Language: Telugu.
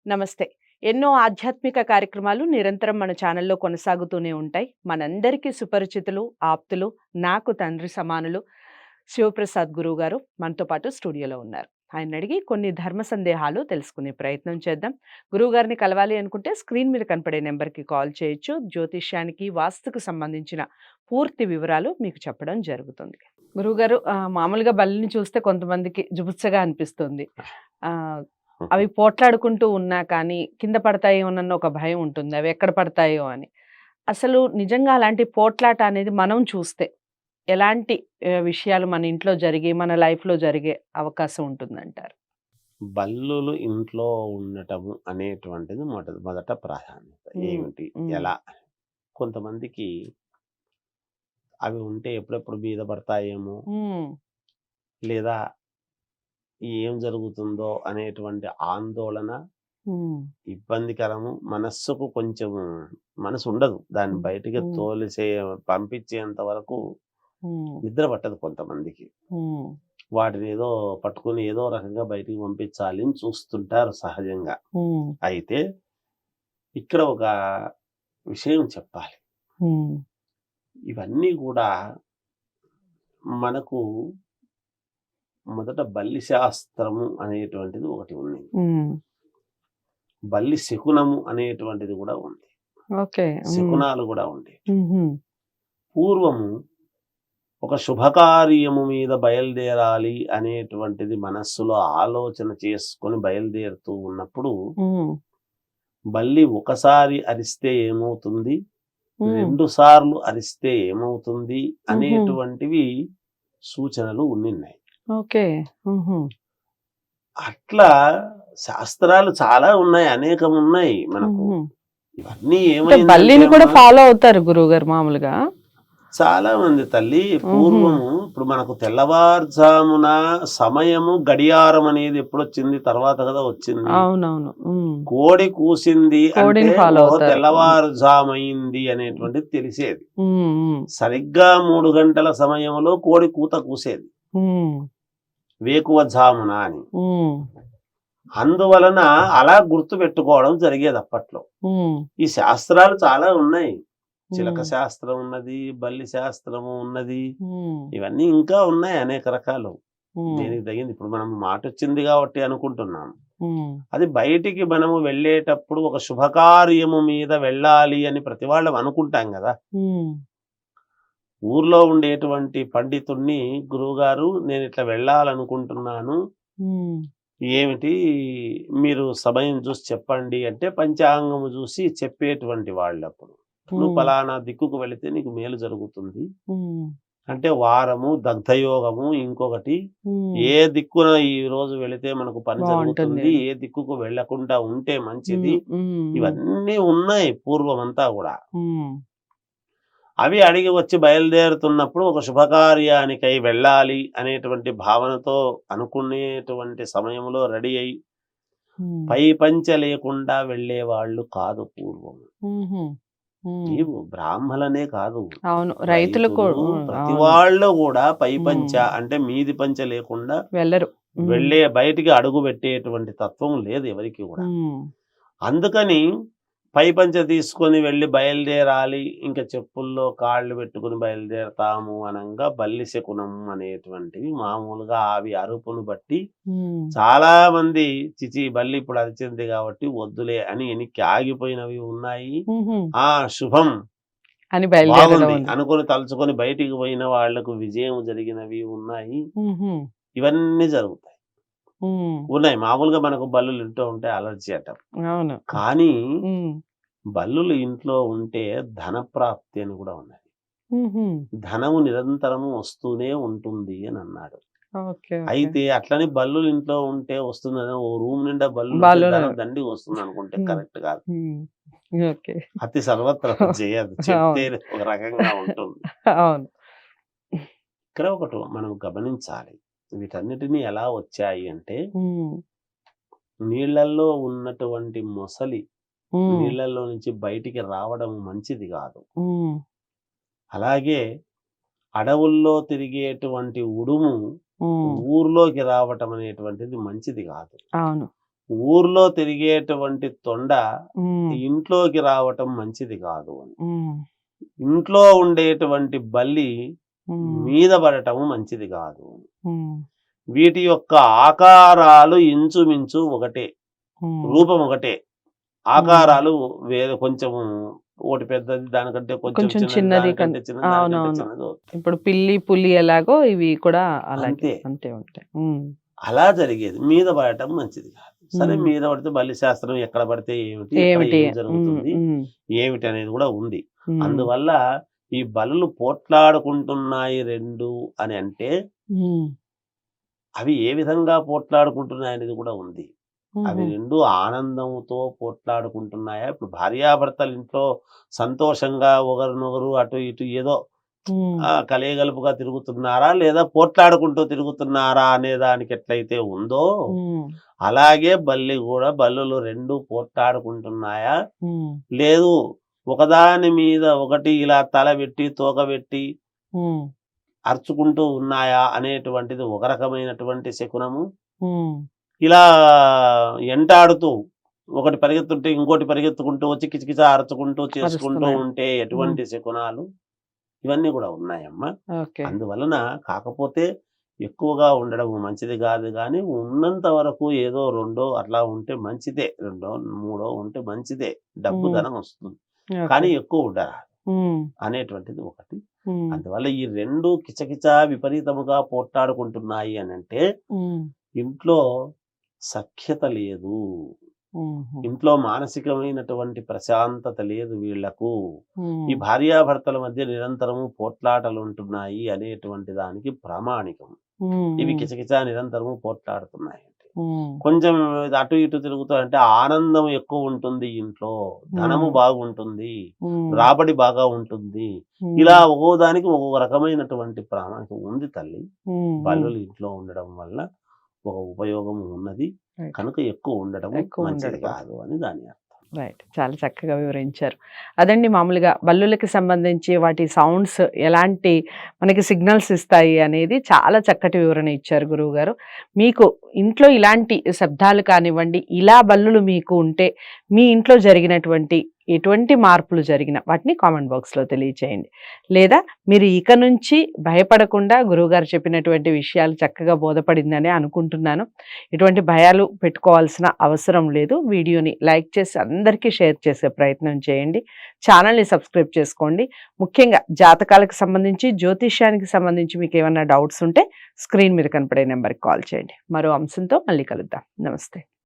నమస్తే. ఎన్నో ఆధ్యాత్మిక కార్యక్రమాలు నిరంతరం మన ఛానల్‌లో కొనసాగుతూనే ఉంటాయి. మనందరికీ సుపరిచితులు, ఆప్తులు, నాకు తండ్రి సమానులు శివప్రసాద్ గురువుగారు మనతో పాటు స్టూడియోలో ఉన్నారు. ఆయన్నడిగి కొన్ని ధర్మ సందేహాలు తెలుసుకునే ప్రయత్నం చేద్దాం. గురువుగారిని కలవాలి అనుకుంటే స్క్రీన్ మీద కనపడే నంబర్‌కి కాల్ చేయొచ్చు. జ్యోతిష్యానికి, వాస్తుకు సంబంధించిన పూర్తి వివరాలు మీకు చెప్పడం జరుగుతుంది. గురువుగారు మామూలుగా బల్లిని చూస్తే కొంతమందికి జుగుప్సగా అనిపిస్తుంది. ఆహ్, అవి పోట్లాడుకుంటూ ఉన్నా కానీ కింద పడతాయేమోనన్న ఒక భయం ఉంటుంది. అవి ఎక్కడ పడతాయో అని. అసలు నిజంగా అలాంటి పోట్లాట అనేది మనం చూస్తే ఎలాంటి విషయాలు మన ఇంట్లో జరిగి, మన లైఫ్‌లో జరిగే అవకాశం ఉంటుందంటారు? బల్లులు ఇంట్లో ఉండటము అనేటువంటిది మొదట ప్రాధాన్యత. హ్మ్. ఏమిటి? హ్మ్. ఎలా? కొంతమందికి అవి ఉంటే ఎప్పుడెప్పుడు మీద పడతాయేమో, హ్మ్. లేదా ఏం జరుగుతుందో అనేటువంటి ఆందోళన, హ్మ్. ఇబ్బందికరము. మనస్సుకు కొంచెము మనసు ఉండదు. దాన్ని హ్మ్. బయటికి హ్మ్. పంపించేంత వరకు హ్మ్. నిద్ర పట్టదు కొంతమందికి. హ్మ్. వాటిని ఏదో పట్టుకొని ఏదో రకంగా బయటికి పంపించాలి అని చూస్తుంటారు సహజంగా. హ్మ్. అయితే ఇక్కడ ఒక విషయం చెప్పాలి. హ్మ్. ఇవన్నీ గూడా మనకు మొదట బల్లి శాస్త్రము అనేటువంటిది ఒకటి ఉంది. హ్మ్. బల్లి శకునము అనేటువంటిది గూడా ఉంది. ఓకే. హ్మ్. శకునాలు గూడా ఉండేవి. హుహు. పూర్వము ఒక శుభకార్యము మీద బయలుదేరాలి అనేటువంటిది మనస్సులో ఆలోచన చేసుకొని బయలుదేరుతూ ఉన్నప్పుడు, హ్మ్. బల్లి ఒకసారి అరిస్తే ఏమవుతుంది? హ్మ్. 2 సార్లు అరిస్తే ఏమవుతుంది? హుహు. అనేటువంటివి సూచనలు ఉండిన్నాయి. ఓకే. హుహు. అట్లా శాస్త్రాలు చాలా ఉన్నాయి. అనేకమున్నాయి మనకు. హుహు. ఇవన్నీ అంటే ఏమైందంటే బల్లిని కూడా అమ్మా, ఫాలో అవుతారు గురువుగారు మామూలుగా. చాలా మంది తల్లి హుహు. పూర్వము ఇప్పుడు మనకు తెల్లవారుజామున సమయము, గడియారం అనేది ఎప్పుడొచ్చింది? తర్వాత కదా వచ్చింది. అవునవును. హ్మ్. కోడి కూసింది అంటే, కోడిని ఫాలో ఓహో! అవుతారు. హ్మ్. తెల్లవారుజామయింది అనేటువంటిది తెలిసేది. హ్మ్. హ్మ్. సరిగ్గా 3 గంటల సమయంలో కోడి కూత కూసేది. హ్మ్. వేకువజామున అని. హ్మ్. అందువలన అలా గుర్తుపెట్టుకోవడం జరిగేది అప్పట్లో. హ్మ్. ఈ శాస్త్రాలు చాలా ఉన్నాయి. చిలక హ్మ్. శాస్త్రం ఉన్నది, బల్లి శాస్త్రము ఉన్నది. హ్మ్. ఇవన్నీ ఇంకా ఉన్నాయి అనేక రకాలు. హ్మ్. దేనికి తగింది. ఇప్పుడు మనం మాటొచ్చింది గాబట్టి అనుకుంటున్నాం. హ్మ్. అది బయటికి మనము వెళ్ళేటప్పుడు ఒక శుభకార్యము మీద వెళ్ళాలి అని ప్రతి వాళ్ళం అనుకుంటాం గదా! హ్మ్. ఊర్లో ఉండేటువంటి పండితుడిని, గురువుగారు నేనిట్లా వెళ్ళాలనుకుంటున్నాను. హ్మ్. ఏమిటి మీరు సమయం జూసి చెప్పండి అంటే, పంచాంగము జూసి చెప్పేటువంటి వాళ్ళప్పుడు. నువ్వు హ్మ్. పలానా దిక్కుకు వెళితే నీకు మేలు జరుగుతుంది. హ్మ్. అంటే వారము, దగ్ధయోగము, ఇంకొకటి హ్మ్. ఏ దిక్కున ఈరోజు వెళితే మనకు పని బావుంటుంది జరుగుతుంది, అని. ఏ దిక్కుకు వెళ్ళకుండా ఉంటే మంచిది. హ్మ్. హ్మ్. హ్మ్. ఇవన్నీ ఉన్నాయి పూర్వమంతా గూడా. హ్మ్. అవి అడిగి వచ్చి బయలుదేరుతున్నప్పుడు ఒక శుభకార్యానికై వెళ్ళాలి అనేటువంటి భావనతో అనుకునేటువంటి సమయంలో రెడీ అయ్యి హ్మ్. పై పంచె లేకుండా వెళ్ళేవాళ్ళు కాదు పూర్వం. హుహు. హ్మ్. నీవు బ్రాహ్మలనే కాదు. అవును. రైతులు రైతులు ప్రతి అవును. వాళ్ళు గూడా పై పంచ హ్మ్. అంటే మీది పంచె లేకుండా వెళ్లరు. హ్మ్. బయటికి అడుగు పెట్టేటువంటి తత్వం లేదు ఎవరికీ గూడా. హ్మ్. అందుకని పై పంచె తీసుకొని వెళ్లి బయలుదేరాలి. ఇంక చెప్పుల్లో కాళ్ళు పెట్టుకొని బయలుదేరతాము అనంగా బల్లి శకునం అనేటువంటివి మామూలుగా అవి అరుపును బట్టి హ్మ్. చాలామంది బల్లి ఇప్పుడు అరిచింది కాబట్టి వద్దులే అని ఎనిక్కి ఆగిపోయినవి ఉన్నాయి. హుహు. ఆ! శుభం అని బయలుదేరడం బాగుంది ఉంది. అనుకుని తలుచుకొని బయటికి పోయిన వాళ్లకు విజయం జరిగినవి ఉన్నాయి. హుహు. ఇవన్నీ జరుగుతాయి. హ్మ్. ఉన్నాయి. మామూలుగా మనకు బల్లులు ఇంట్లో ఉంటే అలర్జీ అంటాం. అవును. కానీ హ్మ్. బల్లులు ఇంట్లో ఉంటే ధనప్రాప్తి అని కూడా ఉన్నది. హుహు. ధనము నిరంతరము వస్తూనే ఉంటుంది అని అన్నాడు. ఓకే. ఓకే. అయితే అట్లని బల్లులు ఇంట్లో ఉంటే వస్తుందని ఓ రూమ్ నిండా బల్లులుంటే బలులు. ధనం దండిగా వస్తుందనుకుంటే హ్మ్. కరెక్ట్ కాదు. హ్మ్. ఓకే. అతి సర్వత్రా జయదు. చెప్తే అవును. ఒక రకంగా ఉంటుంది. అవును. ఇక్కడ ఒకటి మనం గమనించాలి. వీటన్నిటిని ఎలా వచ్చాయి అంటే, హ్మ్. నీళ్ళల్లో ఉన్నటువంటి మొసలి హ్మ్. నీళ్ళల్లో నుంచి బయటికి రావడం మంచిది గాదు. హ్మ్. అలాగే అడవుల్లో తిరిగేటువంటి ఉడుము హ్మ్. ఊర్లోకి రావటం అనేటువంటిది మంచిది గాదు. అవును. ఊర్లో తిరిగేటువంటి తొండ ఉమ్, ఇంట్లోకి రావటం మంచిది కాదు అని. ఉమ్, ఇంట్లో ఉండేటువంటి బల్లి ఉమ్, మీద పడటం మంచిది కాదు అని. ఉమ్, వీటి యొక్క ఆకారాలు ఇంచుమించు ఒకటే, ఉమ్, రూపం ఒకటే, ఆకారాలు వేరే కొంచెం, ఒకటి పెద్దది దానికంటే కొంచెం కొంచెం చిన్నది, చిన్నది దానికంటే చిన్నది, దానికంటే అవునవును. చిన్నది అవుతుంది. ఇప్పుడు పిల్లి పులి ఎలాగో ఇవి కూడా అలాగే అంతే. అంతే ఉంటాయి. ఉమ్, అలా జరిగేది. మీద పడటం మంచిది కాదు. సరే, ఉమ్, మీద పడితే బల్లి శాస్త్రం ఎక్కడ పడితే ఏమిటి, ఎక్కడ ఏమిటి ఏం జరుగుతుంది, ఉమ్, ఏమిటి అనేది కూడా ఉంది. ఉమ్, అందువల్ల ఈ బలులు పోట్లాడుకుంటున్నాయి రెండు అని అంటే ఉమ్, అవి ఏ విధంగా పోట్లాడుకుంటున్నాయి అనేది కూడా ఉంది. అవి ఉమ్, రెండు ఆనందంతో పోట్లాడుకుంటున్నాయా? ఇప్పుడు భార్యాభర్తలు ఇంట్లో సంతోషంగా ఒకరినొకరు అటు ఇటు ఏదో ఉమ్, కలయగలుపుగా తిరుగుతున్నారా, లేదా పోట్లాడుకుంటూ తిరుగుతున్నారా అనే దానికి ఎట్లయితే ఉందో, ఉమ్, అలాగే బల్లులు రెండు పోట్లాడుకుంటున్నాయా, ఉమ్, లేదు ఒకదాని మీద ఒకటి ఇలా తల పెట్టి తోక పెట్టి ఉమ్, అరుచుకుంటూ ఉన్నాయా అనేటువంటిది ఒక రకమైనటువంటి శకునము. ఉమ్, ఇలా ఎంటాడుతూ ఒకటి పరిగెత్తుంటే ఇంకోటి పరిగెత్తుకుంటూ వచ్చి కిచకిచ అరుచుకుంటూ చేసుకుంటూ అరుస్తున్నాయి. ఉంటే ఎటువంటి శకునాలు, ఇవన్నీ కూడా ఉన్నాయమ్మా. ఓకే. అందువలన కాకపోతే ఎక్కువగా ఉండడం మంచిది కాదు, కానీ ఉన్నంత వరకు ఏదో రెండో అట్లా ఉంటే మంచిదే, రెండో మూడో ఉంటే మంచిదే, డబ్బు ఉమ్, ధనం వస్తుంది, ఓకే. కానీ ఎక్కువ ఉండరా ఉమ్, అనేటువంటిది ఒకటి. ఉమ్, అందువల్ల ఈ రెండు కిచకిచ విపరీతముగా పోట్లాడుకుంటున్నాయి అని అంటే ఉమ్, ఇంట్లో సఖ్యత లేదు, ఉమ్, ఇంట్లో మానసికమైనటువంటి ప్రశాంతత లేదు వీళ్లకు. ఈ ఉమ్, భార్యాభర్తల మధ్య నిరంతరము పోట్లాటలు ఉంటున్నాయి అనేటువంటి దానికి ప్రామాణికం. ఇవి ఉమ్, కిచకిచ నిరంతరము పోట్లాడుతున్నాయి. ఉమ్, కొంచెం అటు ఇటు తిరుగుతూ అంటే ఆనందం ఎక్కువ ఉంటుంది ఇంట్లో, ధనము బాగుంటుంది, ఉమ్, రాబడి బాగా ఉంటుంది. ఉమ్, ఇలా ఒక్కో దానికి ఒక్కొక్క రకమైనటువంటి ప్రామాణికం ఉంది తల్లి. ఉమ్, బల్లులు ఇంట్లో ఉండడం వల్ల ఒక ఉపయోగం ఉన్నది రైట్. కనుక ఎక్కువ ఉండడం ఎక్కువ మంచిది ఉండకూడదు. కాదు అని దాని అర్థం. రైట్. చాలా చక్కగా వివరించారు. అదండి మామూలుగా బల్లులకి సంబంధించి వాటి సౌండ్స్ ఎలాంటి మనకి సిగ్నల్స్ ఇస్తాయి అనేది చాలా చక్కటి వివరణ ఇచ్చారు గురువుగారు. మీకు ఇంట్లో ఇలాంటి శబ్దాలు కానివ్వండి, ఇలా బల్లులు మీకు ఉంటే మీ ఇంట్లో జరిగినటువంటి ఎటువంటి మార్పులు జరిగినా వాటిని కామెంట్ బాక్స్‌లో తెలియచేయండి. లేదా మీరు ఇక నుంచి భయపడకుండా గురువుగారు చెప్పినటువంటి విషయాలు చక్కగా బోధపడిందని అనుకుంటున్నాను. ఎటువంటి భయాలు పెట్టుకోవాల్సిన అవసరం లేదు. వీడియోని లైక్ చేసి అందరికీ షేర్ చేసే ప్రయత్నం చేయండి. ఛానల్‌ని సబ్స్క్రైబ్ చేసుకోండి. ముఖ్యంగా జాతకాలకు సంబంధించి, జ్యోతిష్యానికి సంబంధించి మీకు ఏమన్నా డౌట్స్ ఉంటే స్క్రీన్ మీద కనపడే నెంబర్‌కి కాల్ చేయండి. మరో అంశంతో మళ్ళీ కలుద్దాం. నమస్తే.